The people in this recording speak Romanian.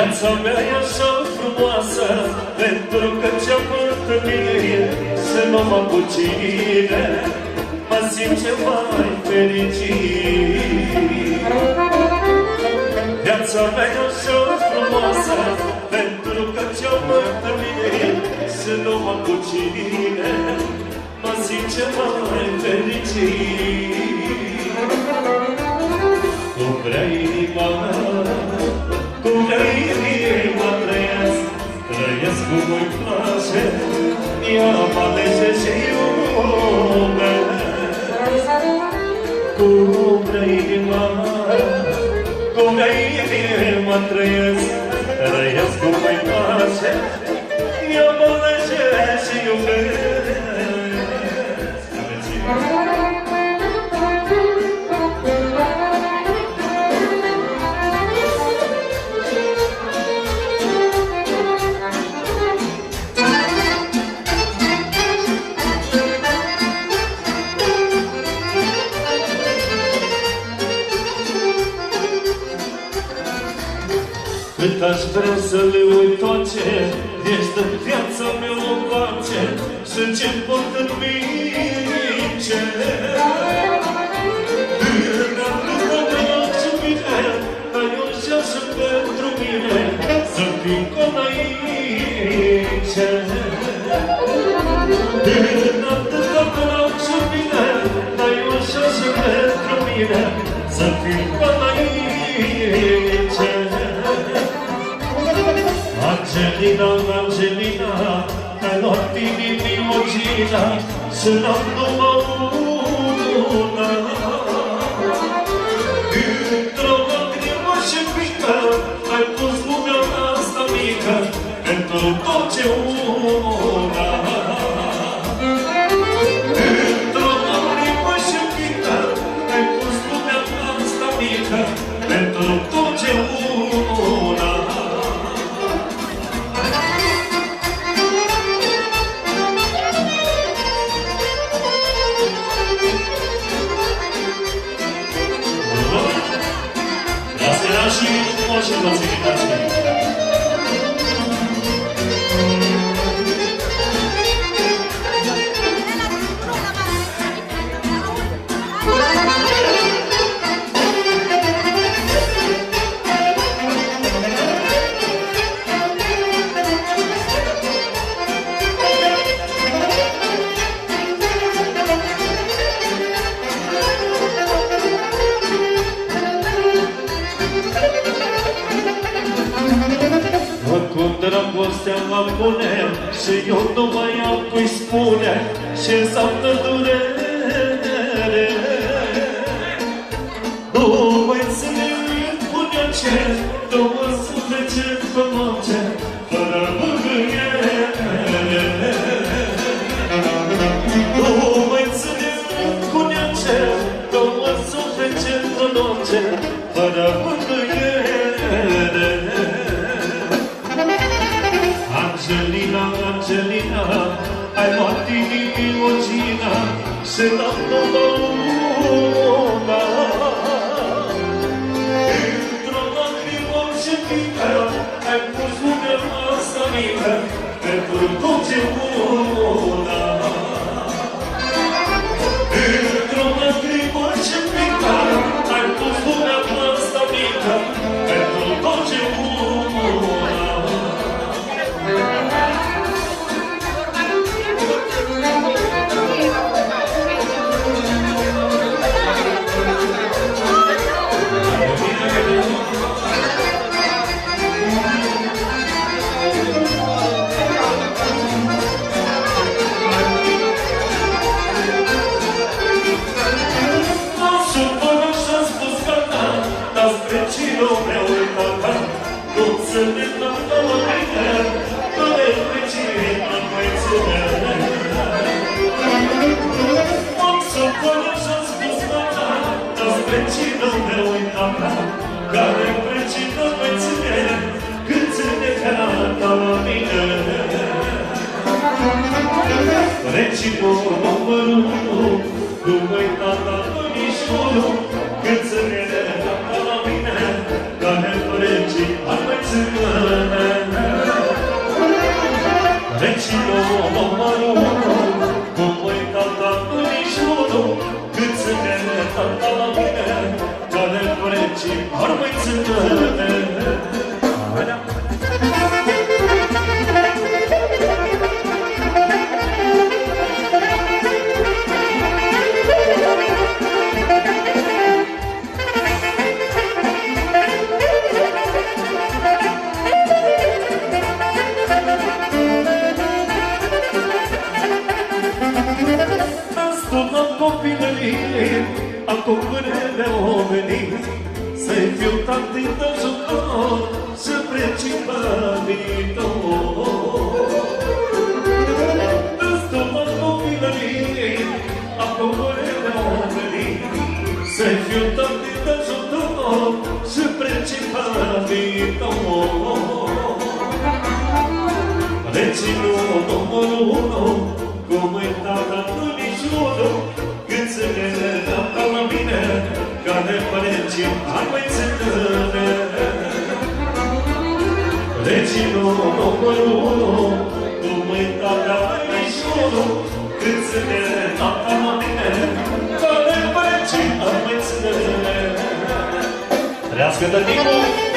Viața mea e așa frumoasă, pentru că ce-am mărturie să nu mă pucine, mă simt ceva mai fericit. Viața mea e așa frumoasă, pentru că ce-am mărturie să nu mă pucine, mă simt ceva mai fericit. Cum vrea inima mea, cum vrea inima trăiesc, trăiesc cum îi place, ea mă alege și iubesc. Cum vrea inima mea, cum vrea inima trăiesc, trăiesc cum îi place, ea mă alege și iubesc. Cât aș vrea să le uit toate, ești în viața mea o pace și ce pot în mince. Și bine, dar eu și pentru mine să fii cu înainte. Și bine, dar eu și pentru mine să fii cu înainte. Angelina, Angelina, ai luat inimimogina și n-am numai una. Într-o lacrimă și pică ai pus lumea asta mică pentru tot ce una. Într-o lacrimă și pică ai pus lumea asta mică pentru tot ce una. Și moșii toți invitații. Dragostea mă pune și eu nu mai apoi spune ce înseamnă durere. Nu mai înțeleg pune ce, două suflete pe noapte, fără mângâiere. Nu mai înțeleg pune ce, două suflete pe noapte, fără mângâiere. Angelina, Angelina, ai luat inimimogina și n-am numai una. Într-o lacrimă și pică ai pus lumea asta mică pentru tot ce una. Într-o lacrimă și pică ai pus lumea asta mică pentru tot ce una. Care precină mai ține, când ține ca la mine. Precină numărul unu, nu mai tata mămișorul, când ține ca la mine. Care precină mai ține, regii ar mai ține. Copilărie, acum vremea omenii, să-i fiu tati de ajutor, să principă viitor. Destul la copilărie, acum vremea omenii, să-i fiu tati de ajutor, să principă viitor. Reținut numărul 1, cum e tata tunișorul, cât să ne dăm ca la mine, ca de părinții ar mai ține. Reținut numărul 1, cum e tata tunișorul, cât să ne dăm ca la mine, ca de părinții ar mai ține. Trească de timpul!